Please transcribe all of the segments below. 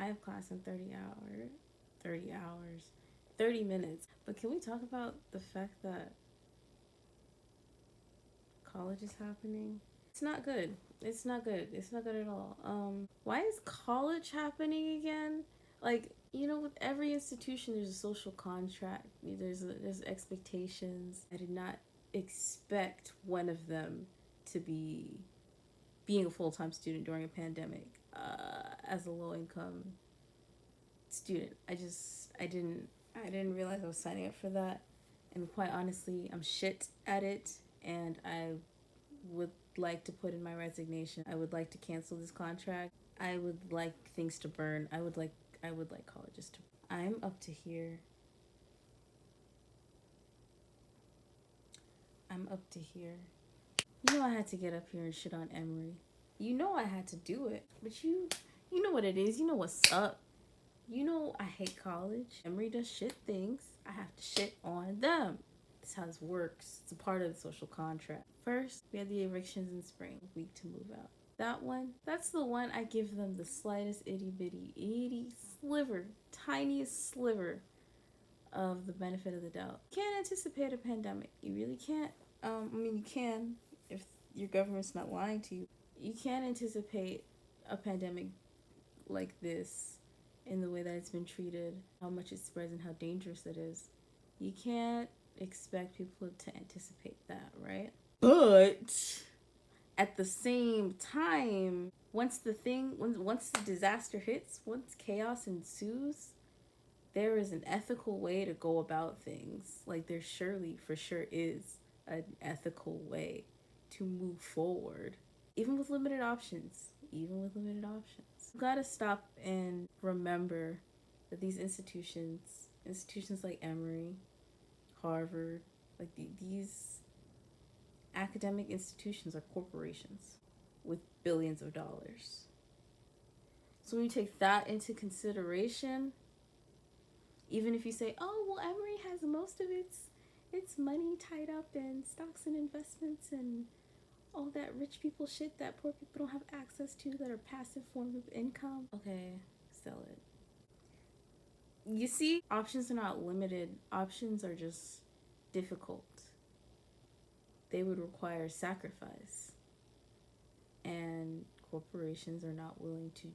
I have class in 30 hours, 30 minutes. But can we talk about the fact that college is happening? It's not good. It's not good. It's not good at all. Why is college happening again? Like, with every institution, there's a social contract. There's expectations. I did not expect one of them to be being a full-time student during a pandemic. As a low-income student, I didn't realize I was signing up for that. And quite honestly, I'm shit at it, and I would like to put in my resignation. I would like to cancel this contract. I would like things to burn. I would like colleges to. I'm up to here. I'm up to here. I had to get up here and shit on Emory. I had to do it. But you know what it is. You know what's up. I hate college. Emory does shit things. I have to shit on them. That's how this works. It's a part of the social contract. First, we had the evictions in spring, week to move out. That's the one I give them the slightest itty sliver, tiniest sliver of the benefit of the doubt. You can't anticipate a pandemic. You really can't. You can if your government's not lying to you. You can't anticipate a pandemic like this in the way that it's been treated, how much it spreads, and how dangerous it is. You can't expect people to anticipate that, right? But at the same time, once the disaster hits, once chaos ensues, there is an ethical way to go about things. Like, there surely for sure is an ethical way to move forward, even with limited options. You gotta stop and remember that these institutions like Emory, Harvard, like these academic institutions are corporations with billions of dollars. So when you take that into consideration, even if you say, oh, well, Emory has most of its money tied up in stocks and investments and all that rich people shit that poor people don't have access to, that are passive forms of income. Okay, sell it. You see, options are not limited. Options are just difficult. They would require sacrifice. And corporations are not willing to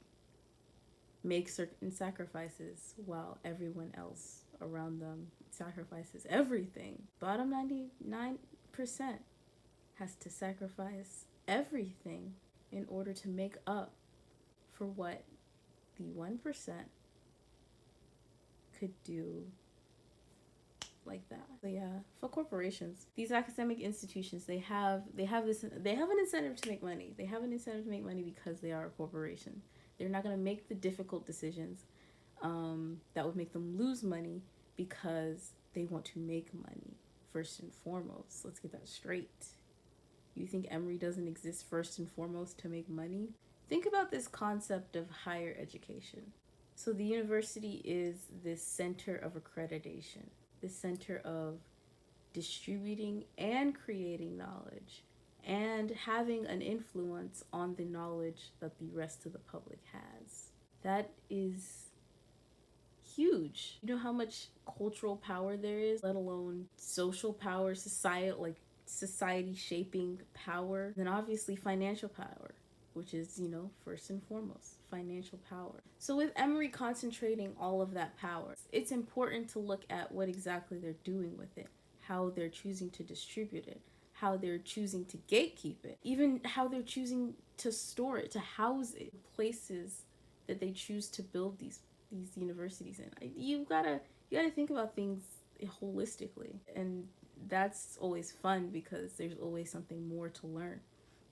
make certain sacrifices while everyone else around them sacrifices everything. Bottom 99% has to sacrifice everything in order to make up for what the 1% could do like that. So yeah, for corporations, these academic institutions, they have an incentive to make money. They have an incentive to make money because they are a corporation. They're not going to make the difficult decisions that would make them lose money because they want to make money first and foremost. Let's get that straight. You think Emory doesn't exist first and foremost to make money? Think about this concept of higher education. So the university is this center of accreditation, the center of distributing and creating knowledge and having an influence on the knowledge that the rest of the public has. That is huge. You know how much cultural power there is, let alone social power, society shaping power, then obviously financial power, which is, first and foremost, financial power. So with Emory concentrating all of that power, it's important to look at what exactly they're doing with it, how they're choosing to distribute it, how they're choosing to gatekeep it, even how they're choosing to store it, to house it, places that they choose to build these universities in. You gotta think about things holistically, and that's always fun because there's always something more to learn.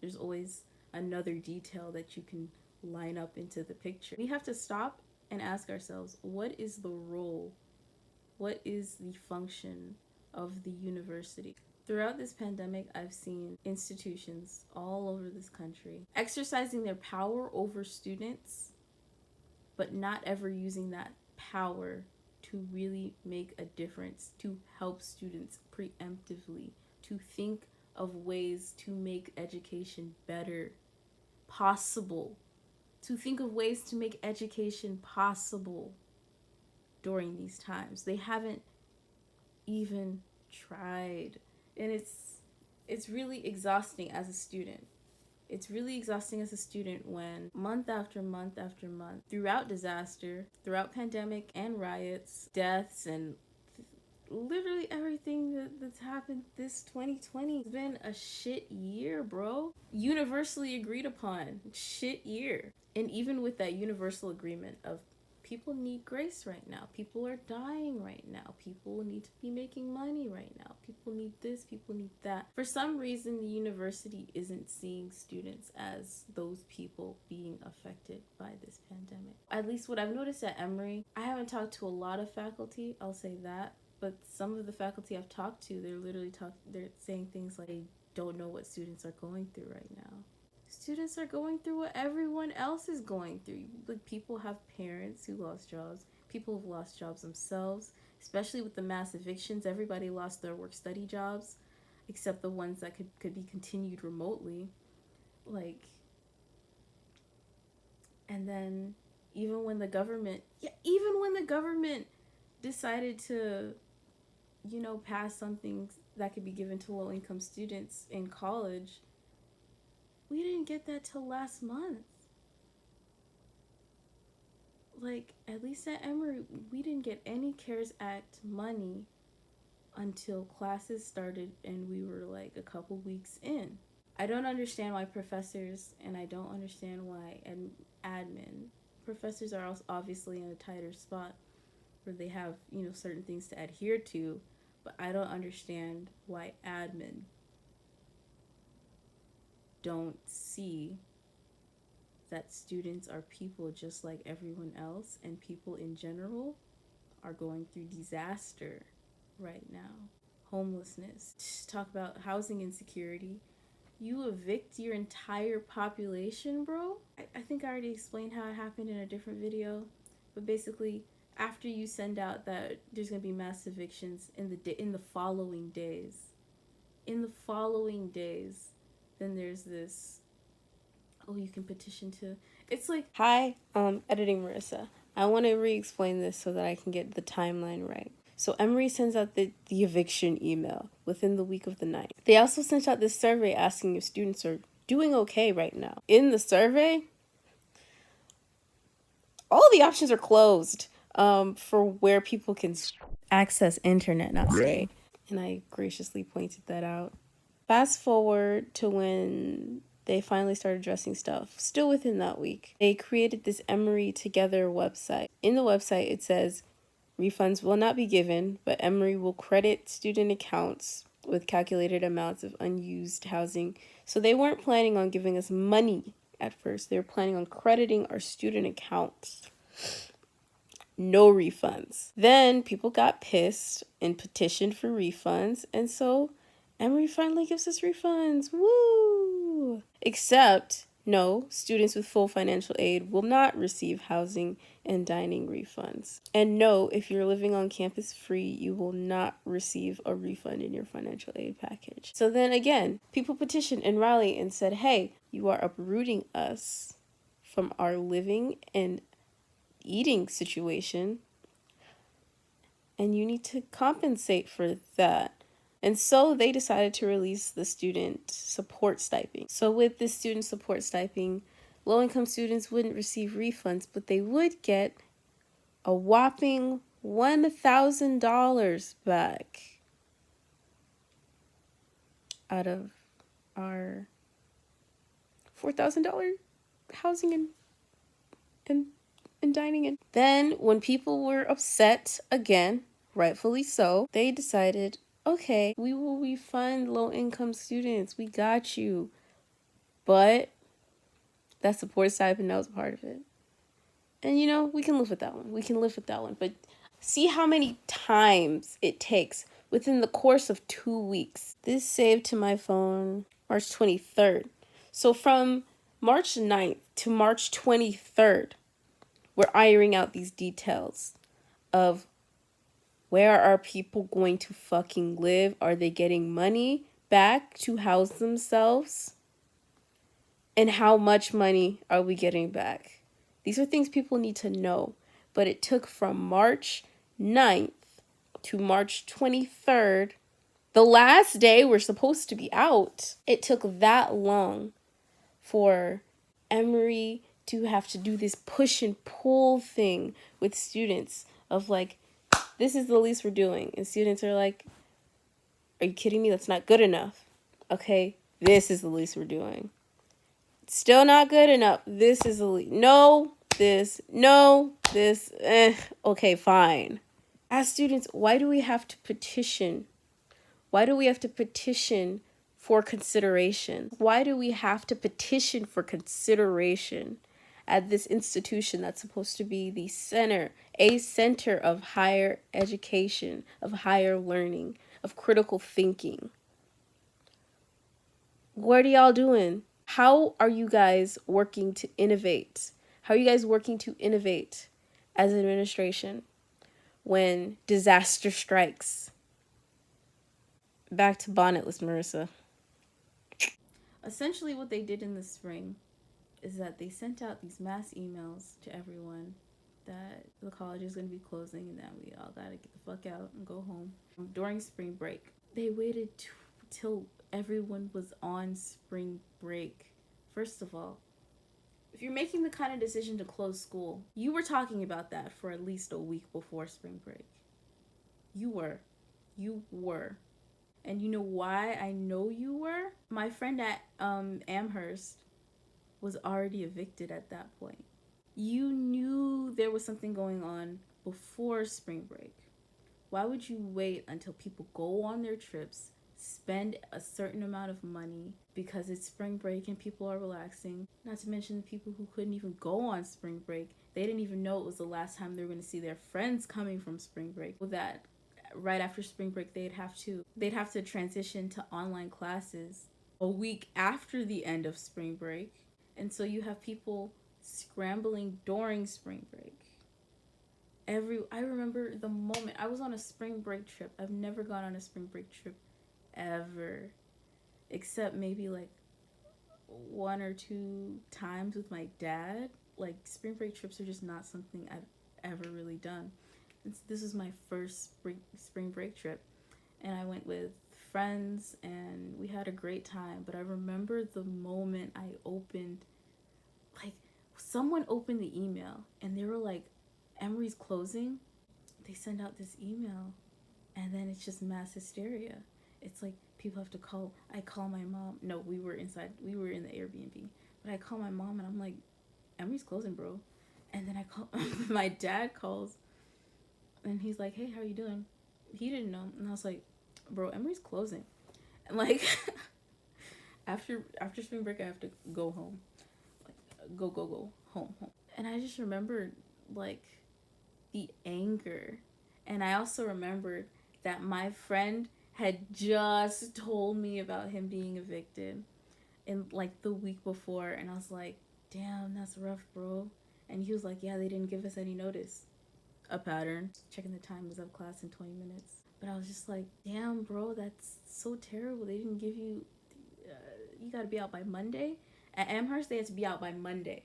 There's always another detail that you can line up into the picture. We have to stop and ask ourselves, what is the role? What is the function of the university? Throughout this pandemic, I've seen institutions all over this country exercising their power over students, but not ever using that power to really make a difference, to help students preemptively, to think of ways to make education better, possible, to think of ways to make education possible during these times. They haven't even tried. And it's really exhausting as a student. It's really exhausting as a student when month after month after month, throughout disaster, throughout pandemic and riots, deaths, and literally everything that's happened this 2020 has been a shit year, bro. Universally agreed upon shit year. And even with that universal agreement of people need grace right now, people are dying right now, people need to be making money right now, people need this, people need that, for some reason the university isn't seeing students as those people being affected by this pandemic. At least what I've noticed at Emory, I haven't talked to a lot of faculty, I'll say that, but some of the faculty I've talked to, they're saying things like they don't know what students are going through right now. Students are going through what everyone else is going through. Like, people have parents who lost jobs. People have lost jobs themselves, especially with the mass evictions. Everybody lost their work-study jobs, except the ones that could be continued remotely. Like, and then even when the government decided to, pass something that could be given to low-income students in college, we didn't get that till last month. Like, at least at Emory, we didn't get any CARES Act money until classes started and we were like a couple weeks in. I don't understand why professors, and I don't understand why admin, professors are also obviously in a tighter spot where they have, certain things to adhere to, but I don't understand why admin don't see that students are people just like everyone else, and people in general are going through disaster right now. Homelessness. Talk about housing insecurity. You evict your entire population, bro? I think I already explained how it happened in a different video, but basically, after you send out that there's gonna be mass evictions in the following days, then there's this, oh, you can petition to, it's like, hi, editing Marissa, I want to re-explain this so that I can get the timeline right. So Emory sends out the eviction email within the week of the 9th. They also sent out this survey asking if students are doing okay right now. In the survey, all the options are closed for where people can access internet, not great. And I graciously pointed that out. Fast forward to when they finally started addressing stuff, still within that week. They created this Emory Together website. In the website, it says, refunds will not be given, but Emory will credit student accounts with calculated amounts of unused housing. So they weren't planning on giving us money at first. They were planning on crediting our student accounts. No refunds. Then people got pissed and petitioned for refunds, and so Emory finally gives us refunds. Woo! Except, no, students with full financial aid will not receive housing and dining refunds. And no, if you're living on campus free, you will not receive a refund in your financial aid package. So then again, people petitioned and rallied and said, hey, you are uprooting us from our living and eating situation, and you need to compensate for that. And so they decided to release the student support stipend. So with this student support stipend, low-income students wouldn't receive refunds, but they would get a whopping $1,000 back out of our $4,000 housing and dining in. Then when people were upset again, rightfully so, they decided, okay, we will refund low-income students. We got you. But that support stipend, that was part of it. And we can live with that one. But see how many times it takes within the course of 2 weeks. This saved to my phone March 23rd. So from March 9th to March 23rd, we're ironing out these details of where are people going to fucking live? Are they getting money back to house themselves? And how much money are we getting back? These are things people need to know. But it took from March 9th to March 23rd, the last day we're supposed to be out. It took that long for Emory to have to do this push and pull thing with students of like, this is the least we're doing. And students are like, are you kidding me? That's not good enough. Okay, this is the least we're doing. Still not good enough. This is the least. No, this, no, this, okay, fine. As students, why do we have to petition? Why do we have to petition for consideration? Why do we have to petition for consideration at this institution that's supposed to be the center, a center of higher education, of higher learning, of critical thinking? What are y'all doing? How are you guys working to innovate? How are you guys working to innovate as an administration when disaster strikes? Back to bonnetless Marissa. Essentially, what they did in the spring is that they sent out these mass emails to everyone that the college is going to be closing and that we all got to get the fuck out and go home. During spring break, they waited till everyone was on spring break. First of all, if you're making the kind of decision to close school, you were talking about that for at least a week before spring break. You were. And you know why I know you were? My friend at Amherst was already evicted at that point. You knew there was something going on before spring break. Why would you wait until people go on their trips, spend a certain amount of money because it's spring break and people are relaxing? Not to mention the people who couldn't even go on spring break. They didn't even know it was the last time they were going to see their friends coming from spring break. With that, right after spring break, they'd have to transition to online classes a week after the end of spring break. And so you have people scrambling during spring break. I remember the moment I was on a spring break trip. I've never gone on a spring break trip ever, except maybe like one or two times with my dad. Like, spring break trips are just not something I've ever really done. This is my first spring break trip, and I went with friends and we had a great time. But I remember the moment I opened, like, someone opened the email and they were like, Emory's closing. They send out this email and then it's just mass hysteria. It's like people have to call. I call my mom. No, we were in the Airbnb, but I call my mom and I'm like, Emory's closing, bro. And then I call my dad calls and he's like, hey, how are you doing? He didn't know. And I was like, bro, Emory's closing. And like after spring break I have to go home. Like, go home. And I just remembered like the anger. And I also remembered that my friend had just told me about him being evicted in like the week before, and I was like, damn, that's rough, bro. And he was like, yeah, they didn't give us any notice. A pattern. Checking the time was up class in 20 minutes. But I was just like, damn, bro, that's so terrible. They didn't give you, you gotta be out by Monday. At Amherst, they had to be out by Monday.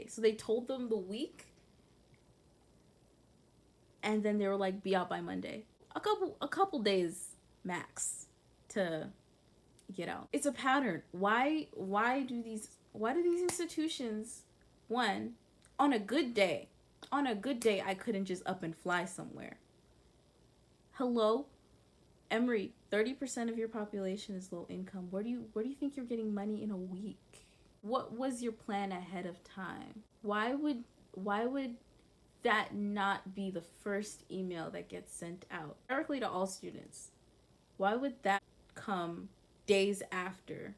So they told them the week, and then they were like, be out by Monday. A couple days max to get out. It's a pattern. Why do these institutions, one, on a good day I couldn't just up and fly somewhere. Hello? Emory, 30% of your population is low income. Where do you think you're getting money in a week? What was your plan ahead of time? Why would that not be the first email that gets sent out directly to all students? Why would that come days after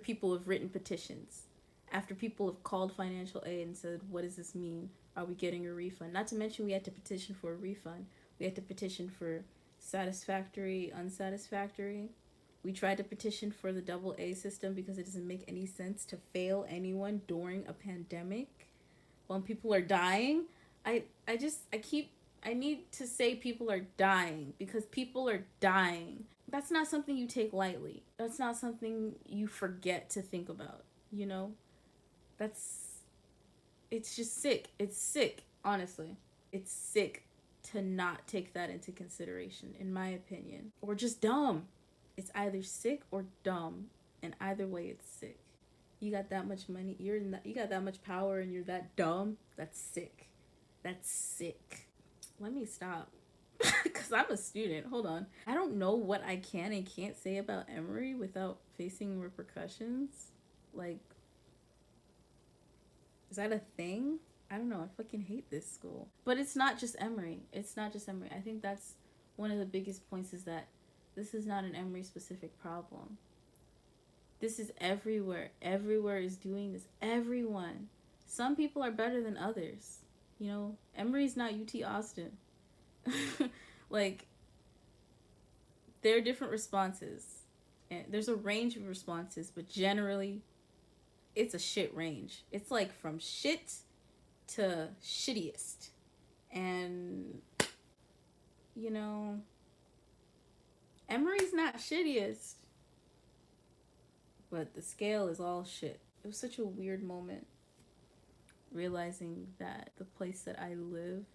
people have written petitions, after people have called financial aid and said, what does this mean? Are we getting a refund? Not to mention we had to petition for a refund. We had to petition for satisfactory, unsatisfactory. We tried to petition for the double A system because it doesn't make any sense to fail anyone during a pandemic when people are dying. I need to say people are dying because people are dying. That's not something you take lightly. That's not something you forget to think about. You know, that's, it's just sick. It's sick, honestly. It's sick to not take that into consideration, in my opinion. Or just dumb. It's either sick or dumb. And either way, it's sick. You got that much money, you got that much power, and you're that dumb. That's sick. That's sick. Let me stop. Because I'm a student. Hold on. I don't know what I can and can't say about Emory without facing repercussions. Like, is that a thing? I don't know. I fucking hate this school. But it's not just Emory. It's not just Emory. I think that's one of the biggest points, is that this is not an Emory specific problem. This is everywhere. Everywhere is doing this. Everyone. Some people are better than others. You know, Emory's not UT Austin. Like, there are different responses. And there's a range of responses, but generally, it's a shit range. It's like from shit to shittiest. And, you know, Emory's not shittiest, but the scale is all shit. It was such a weird moment realizing that the place that I live,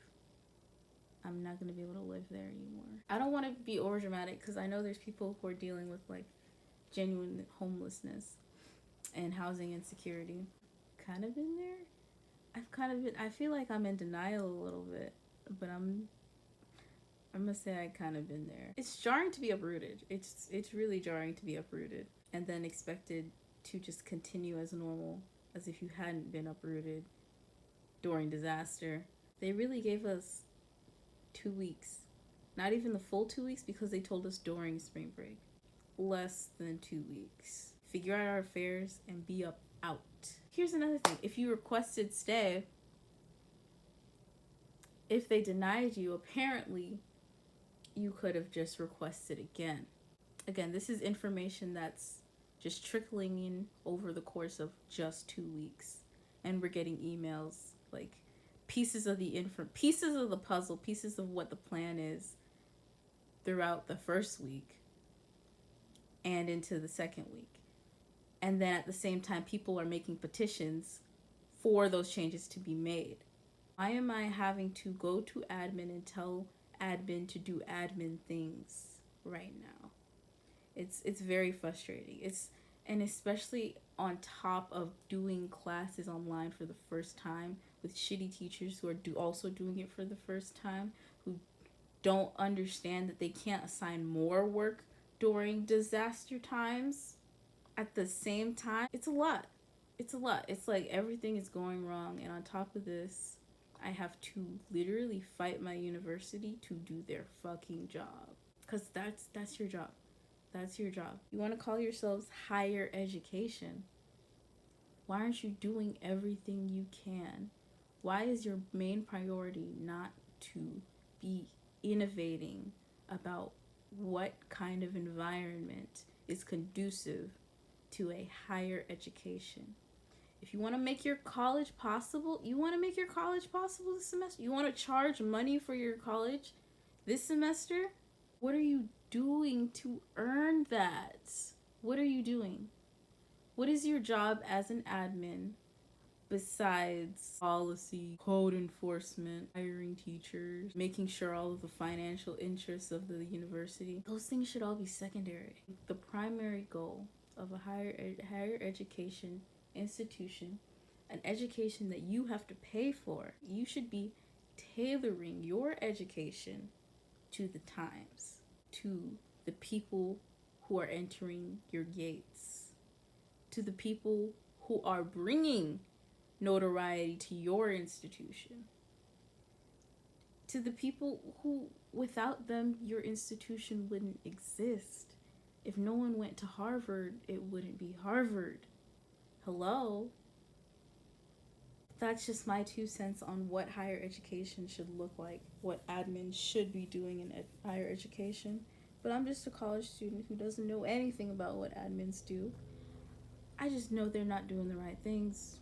I'm not gonna be able to live there anymore. I don't want to be over dramatic, because I know there's people who are dealing with like genuine homelessness and housing insecurity. Kind of been there. I've kind of been. I feel like I'm in denial a little bit, but I'm gonna say I kind of been there. It's jarring to be uprooted. It's really jarring to be uprooted and then expected to just continue as normal, as if you hadn't been uprooted during disaster. They really gave us 2 weeks. Not even the full 2 weeks, because they told us during spring break. Less than 2 weeks. Figure out our affairs and be up out. Here's another thing. If you requested stay, if they denied you, apparently you could have just requested again. Again, this is information that's just trickling in over the course of just 2 weeks. And we're getting emails, like pieces of pieces of the puzzle, pieces of what the plan is throughout the first week and into the second week. And then at the same time, people are making petitions for those changes to be made. Why am I having to go to admin and tell admin to do admin things right now? It's very frustrating. And especially on top of doing classes online for the first time with shitty teachers who are also doing it for the first time, who don't understand that they can't assign more work during disaster times at the same time. It's a lot. It's a lot. It's like everything is going wrong, and on top of this, I have to literally fight my university to do their fucking job. Cause that's your job. That's your job. You want to call yourselves higher education? Why aren't you doing everything you can? Why is your main priority not to be innovating about what kind of environment is conducive to a higher education? If you want to make your college possible, this semester. You want to charge money for your college this semester? What are you doing to earn that? What are you doing? What is your job as an admin besides policy, code enforcement, hiring teachers, making sure all of the financial interests of the university? Those things should all be secondary. The primary goal of a higher education institution, an education that you have to pay for, you should be tailoring your education to the times, to the people who are entering your gates, to the people who are bringing notoriety to your institution, to the people who, without them, your institution wouldn't exist. If no one went to Harvard, it wouldn't be Harvard. Hello? That's just my 2 cents on what higher education should look like, what admins should be doing in higher education. But I'm just a college student who doesn't know anything about what admins do. I just know they're not doing the right things.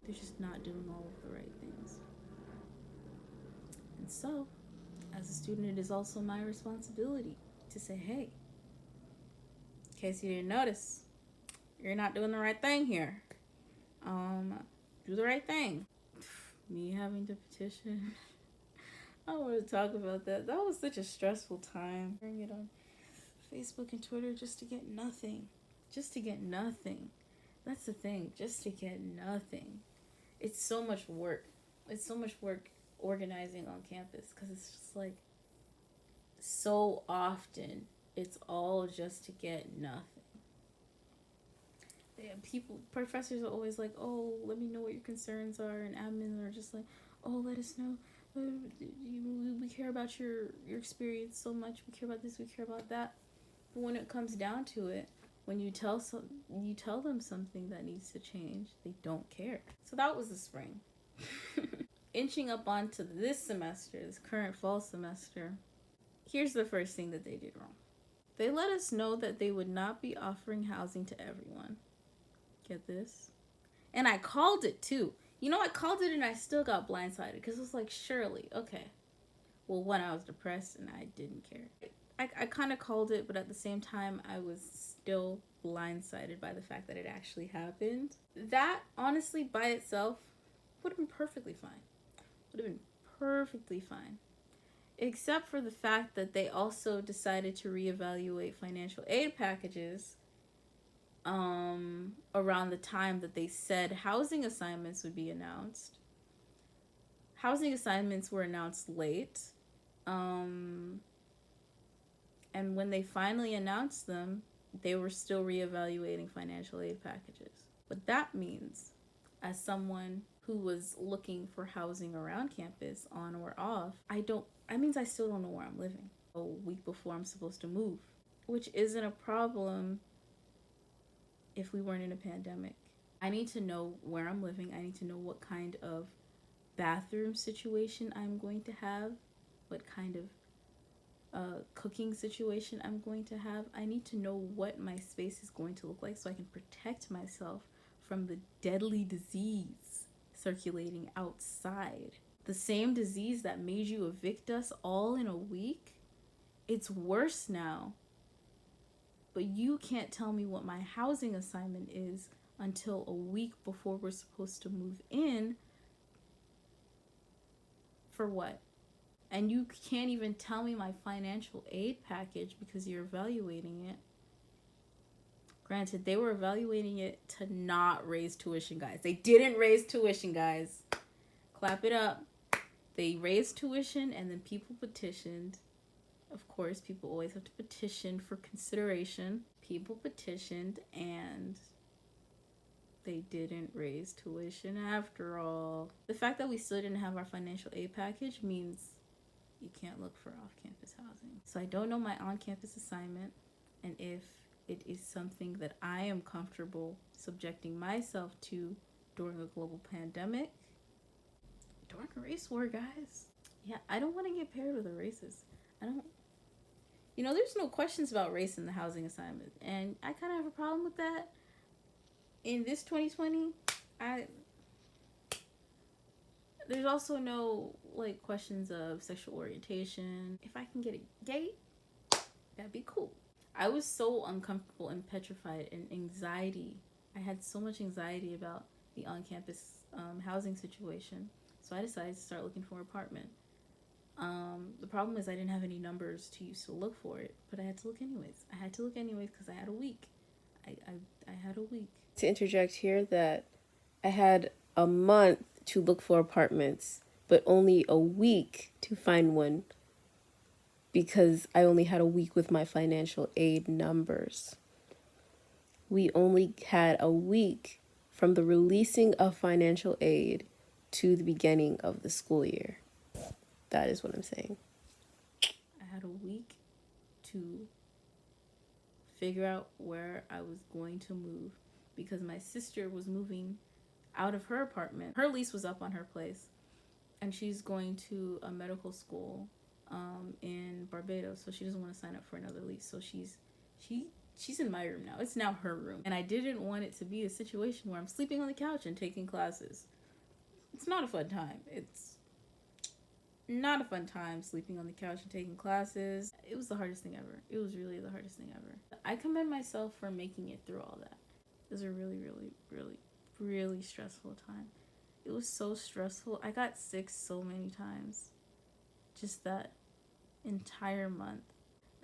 They're just not doing all of the right things. And so, as a student, it is also my responsibility to say, hey, in case you didn't notice, You're not doing the right thing here. Do the right thing. Me having to petition. I don't want to talk about that. That was such a stressful time. Bring it on Facebook and Twitter just to get nothing. Just to get nothing. That's the thing. Just to get nothing. It's so much work. It's so much work organizing on campus because it's just like so often it's all just to get nothing. Yeah, professors are always like, oh, let me know what your concerns are, and admins are just like, oh, let us know. We care about your experience so much. We care about this. We care about that. But when it comes down to it, when you tell them something that needs to change, they don't care. So that was the spring. Inching up onto this semester, this current fall semester, here's the first thing that they did wrong. They let us know that they would not be offering housing to everyone. Get this? And I called it too. I called it and I still got blindsided because it was like, surely, okay. Well, one, I was depressed and I didn't care. I kind of called it, but at the same time, I was still blindsided by the fact that it actually happened. That, honestly, by itself, would have been perfectly fine. Would have been perfectly fine. Except for the fact that they also decided to reevaluate financial aid packages around the time that they said housing assignments would be announced. Housing assignments were announced late. And when they finally announced them, they were still reevaluating financial aid packages. What that means, as someone who was looking for housing around campus, on or off, that means I still don't know where I'm living a week before I'm supposed to move, which isn't a problem if we weren't in a pandemic. I need to know where I'm living. I need to know what kind of bathroom situation I'm going to have, what kind of cooking situation I'm going to have. I need to know what my space is going to look like so I can protect myself from the deadly disease circulating outside. The same disease that made you evict us all in a week, it's worse now. But you can't tell me what my housing assignment is until a week before we're supposed to move in. For what? And you can't even tell me my financial aid package because you're evaluating it. Granted, they were evaluating it to not raise tuition, guys. They didn't raise tuition, guys. Clap it up. They raised tuition and then people petitioned. Of course, people always have to petition for consideration. People petitioned and they didn't raise tuition after all. The fact that we still didn't have our financial aid package means you can't look for off-campus housing. So I don't know my on-campus assignment, and if it is something that I am comfortable subjecting myself to during a global pandemic, during a race war, guys. Yeah, I don't want to get paired with a racist. There's no questions about race in the housing assignment, and I kind of have a problem with that. In this 2020, there's also no questions of sexual orientation. If I can get a gay, that'd be cool. I was so uncomfortable and petrified and anxiety. I had so much anxiety about the on-campus housing situation. So I decided to start looking for an apartment. The problem is I didn't have any numbers to use to look for it, but I had to look anyways. Because I had a week. I had a week. To interject here that I had a month to look for apartments, but only a week to find one because I only had a week with my financial aid numbers. We only had a week from the releasing of financial aid to the beginning of the school year. That is what I'm saying. I had a week to figure out where I was going to move because my sister was moving out of her apartment. Her lease was up on her place, and she's going to a medical school in Barbados, so she doesn't want to sign up for another lease. So she's in my room now. It's now her room, and I didn't want it to be a situation where I'm sleeping on the couch and taking classes. It's not a fun time. It's not a fun time sleeping on the couch and taking classes. It was the hardest thing ever. It was really the hardest thing ever. I commend myself for making it through all that. It was a really, really, really, really stressful time. It was so stressful. I got sick so many times. Just that entire month.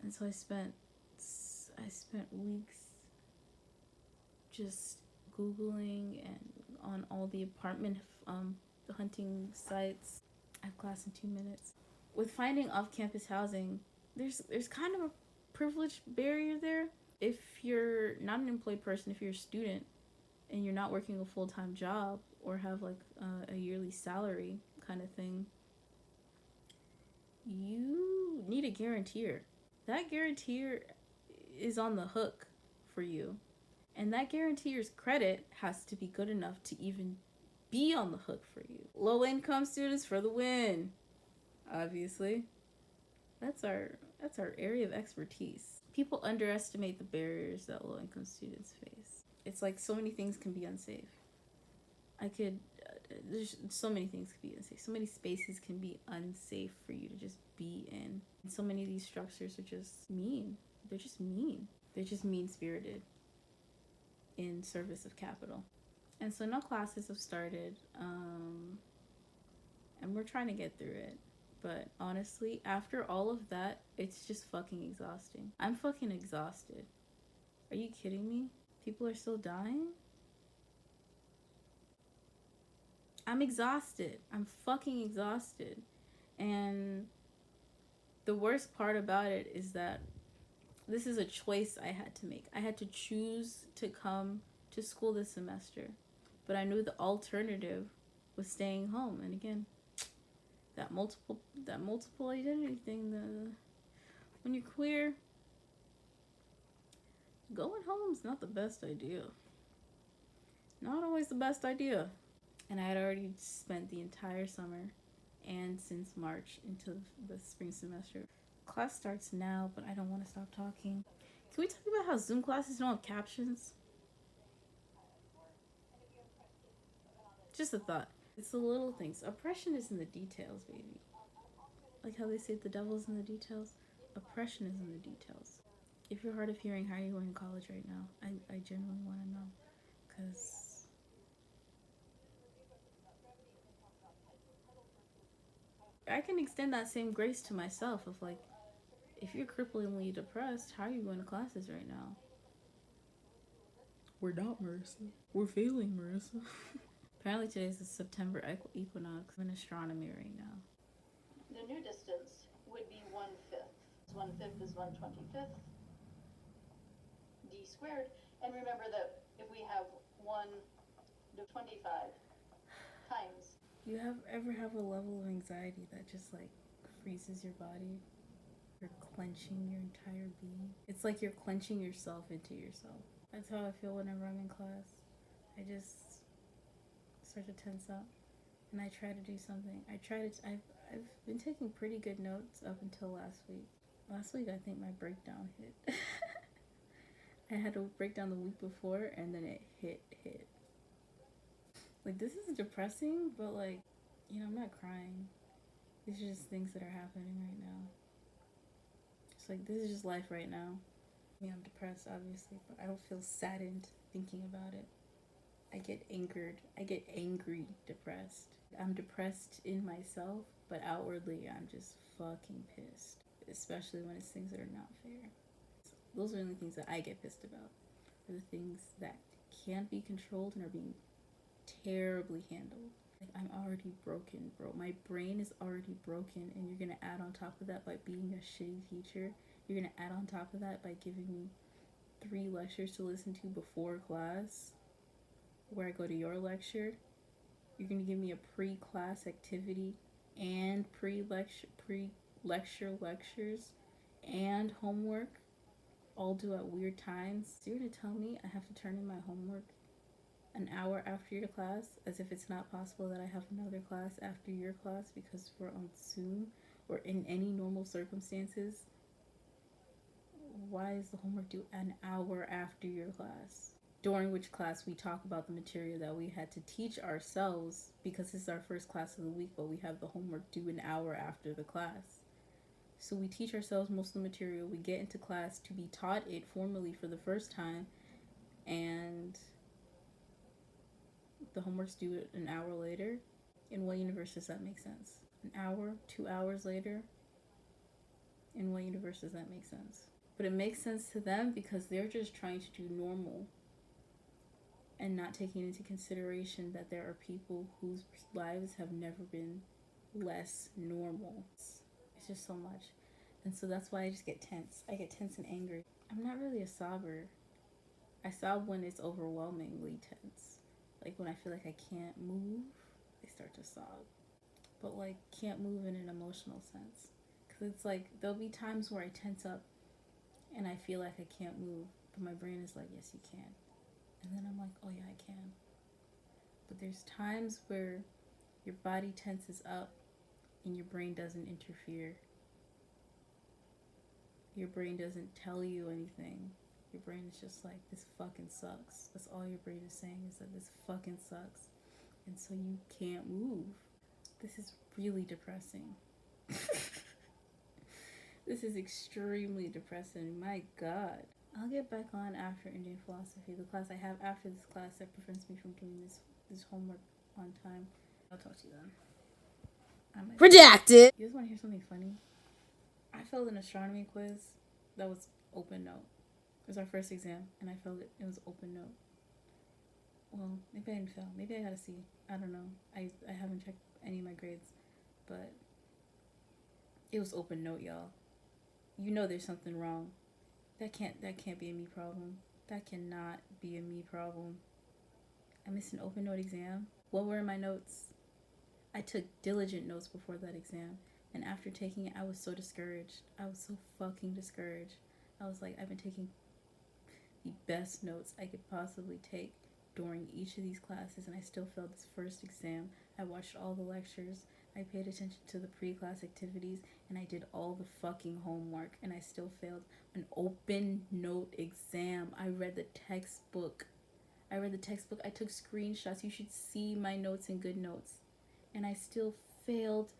And so I spent weeks just Googling and on all the apartment hunting sites. I have class in 2 minutes. With finding off-campus housing, there's kind of a privilege barrier there. If you're not an employed person, if you're a student and you're not working a full-time job or have like a yearly salary kind of thing, you need a guarantor. That guarantor is on the hook for you. And that guarantor's credit has to be good enough to even be on the hook for you. Low income students for the win. Obviously. That's our area of expertise. People underestimate the barriers that low income students face. It's like so many things can be unsafe. There's so many things can be unsafe. So many spaces can be unsafe for you to just be in. And so many of these structures are just mean. They're just mean. They're just mean spirited in service of capital. And so no classes have started, and we're trying to get through it. But honestly, after all of that, it's just fucking exhausting. I'm fucking exhausted. Are you kidding me? People are still dying? I'm exhausted. I'm fucking exhausted. And the worst part about it is that this is a choice I had to make. I had to choose to come to school this semester. But I knew the alternative was staying home. And again, that multiple identity thing, when you're queer, going home's not the best idea. Not always the best idea. And I had already spent the entire summer and since March into the spring semester. Class starts now, but I don't want to stop talking. Can we talk about how Zoom classes don't have captions? Just a thought. It's the little things. Oppression is in the details, baby. Like how they say the devil's in the details. Oppression is in the details. If you're hard of hearing, how are you going to college right now? I genuinely want to know. Because I can extend that same grace to myself of like, if you're cripplingly depressed, how are you going to classes right now? We're not, Marissa. We're failing, Marissa. Apparently today's the September equinox. I'm in astronomy right now. The new distance would be 1/5. 1/5 is 1/25th, d squared. And remember that if we have 1 to 25 times. Do you ever have a level of anxiety that just like freezes your body? You're clenching your entire being. It's like you're clenching yourself into yourself. That's how I feel whenever I'm in class. I just start to tense up, and I try to do something. I've been taking pretty good notes up until last week. Last week, I think my breakdown hit. I had a breakdown the week before, and then it hit. Like, this is depressing, but like, I'm not crying. These are just things that are happening right now. It's like, this is just life right now. I mean, I'm depressed, obviously, but I don't feel saddened thinking about it. I get angered. I get angry, depressed. I'm depressed in myself, but outwardly, I'm just fucking pissed. Especially when it's things that are not fair. Those are the things that I get pissed about. Are the things that can't be controlled and are being terribly handled. Like, I'm already broken, bro. My brain is already broken, and you're gonna add on top of that by being a shitty teacher. You're gonna add on top of that by giving me 3 lectures to listen to before class, where I go to your lecture. You're gonna give me a pre-class activity and pre-lecture lectures and homework, all due at weird times. So you're gonna tell me I have to turn in my homework an hour after your class, as if it's not possible that I have another class after your class because we're on Zoom, or in any normal circumstances. Why is the homework due an hour after your class? During which class we talk about the material that we had to teach ourselves because this is our first class of the week, but we have the homework due an hour after the class. So we teach ourselves most of the material. We get into class to be taught it formally for the first time, and The homework's due an hour later. In what universe does that make sense? An hour, 2 hours later? In what universe does that make sense? But it makes sense to them because they're just trying to do normal and not taking into consideration that there are people whose lives have never been less normal. It's just so much. And so that's why I just get tense. I get tense and angry. I'm not really a sobber. I sob when it's overwhelmingly tense. Like when I feel like I can't move, I start to sob. But like can't move in an emotional sense. Because it's like there'll be times where I tense up and I feel like I can't move. But my brain is like, yes, you can. And then I'm like, oh yeah, I can. But there's times where your body tenses up and your brain doesn't interfere. Your brain doesn't tell you anything. Your brain is just like, this fucking sucks. That's all your brain is saying, is that this fucking sucks. And so you can't move. This is really depressing. This is extremely depressing. My God. I'll get back on after Indian philosophy, the class I have after this class that prevents me from doing this homework on time. I'll talk to you then. Redacted. You guys want to hear something funny? I failed an astronomy quiz that was open note. It was our first exam, and I failed it. It was open note. Well, maybe I didn't fail. Maybe I got a C. I don't know. I haven't checked any of my grades, but it was open note, y'all. You know there's something wrong. That can't be a me problem. That cannot be a me problem. I missed an open note exam. What were my notes? I took diligent notes before that exam, and after taking it, I was so discouraged. I was so fucking discouraged. I was like, I've been taking the best notes I could possibly take during each of these classes, and I still failed this first exam. I watched all the lectures, I paid attention to the pre-class activities, and I did all the fucking homework, and I still failed an open note exam. I read the textbook. I took screenshots. You should see my notes in Good Notes. And I still failed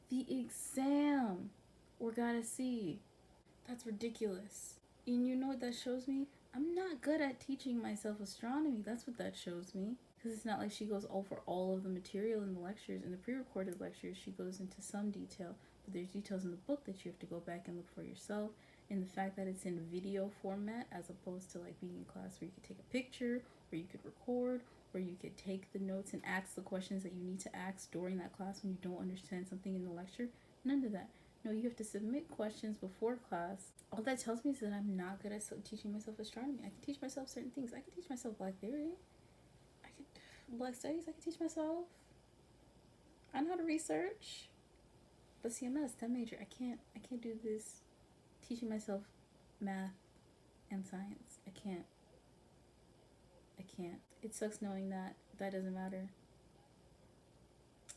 the exam or got a C. That's ridiculous. And you know what that shows me? I'm not good at teaching myself astronomy. That's what that shows me. Because it's not like she goes over all of the material in the lectures. In the pre-recorded lectures, she goes into some detail. But there's details in the book that you have to go back and look for yourself. And the fact that it's in video format as opposed to like being in class where you could take a picture, or you could record, or you could take the notes and ask the questions that you need to ask during that class when you don't understand something in the lecture. None of that. No, you have to submit questions before class. All that tells me is that I'm not good at teaching myself astronomy. I can teach myself certain things. I can teach myself black theory. I can black studies. I can teach myself. I know how to research. But see, I'm not a STEM major. I can't do this teaching myself math and science. I can't. It sucks knowing that doesn't matter.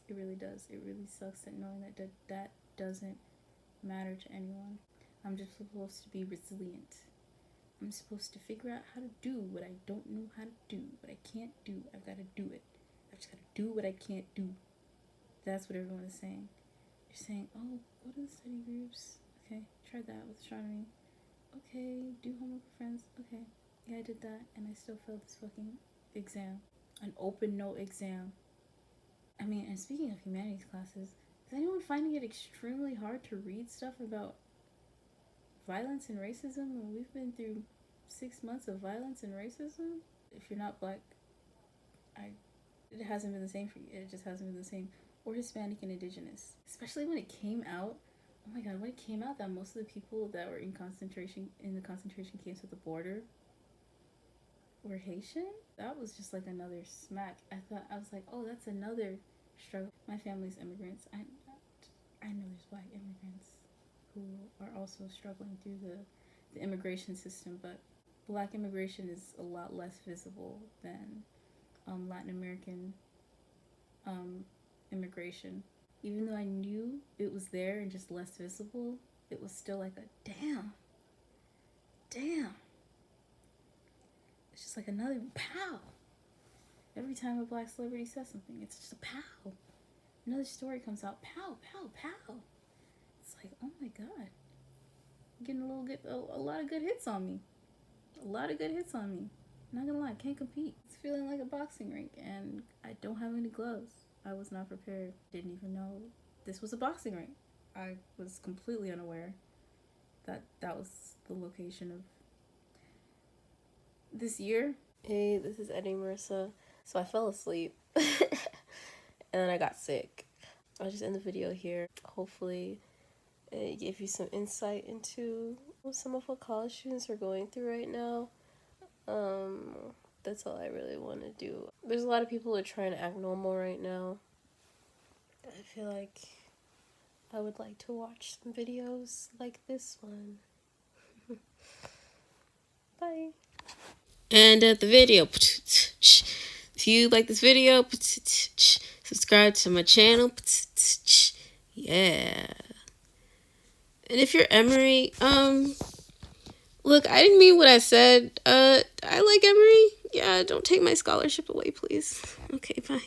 It really does. It really sucks that knowing that doesn't matter to anyone. I'm just supposed to be resilient. I'm supposed to figure out how to do what I don't know how to do. What I can't do, I've got to do it. I've just got to do what I can't do. That's what everyone is saying. You're saying, oh, go to the study groups. Okay, try that with astronomy. Okay, do homework with friends. Okay, yeah, I did that, and I still failed this fucking exam. An open note exam. I mean, and speaking of humanities classes, is anyone finding it extremely hard to read stuff about violence and racism when we've been through 6 months of violence and racism? If you're not black, it hasn't been the same for you. It just hasn't been the same. Or Hispanic and indigenous. Especially when it came out. Oh my God, when it came out that most of the people that were in the concentration camps at the border were Haitian, that was just like another smack. I was like, oh, that's another struggle. My family's immigrants. I know there's black immigrants who are also struggling through the immigration system, but black immigration is a lot less visible than Latin American immigration. Even though I knew it was there and just less visible, it was still like a damn. It's just like another pow. Every time a black celebrity says something, it's just a pow. Another story comes out, pow. It's like, oh my God, I'm getting a lot of good hits on me. Not gonna lie, can't compete. It's feeling like a boxing rink, and I don't have any gloves. I was not prepared. Didn't even know this was a boxing rink. I was completely unaware that that was the location of this year. Hey, this is Eddie Marissa. So I fell asleep and then I got sick. I'll just end the video here. Hopefully it gave you some insight into some of what college students are going through right now. That's all I really want to do. There's a lot of people who are trying to act normal right now. I feel like I would like to watch some videos like this one. Bye. And the video. If you like this video, subscribe to my channel. Yeah. And if you're Emory, look, I didn't mean what I said. I like Emory. Yeah, don't take my scholarship away, please. Okay, bye.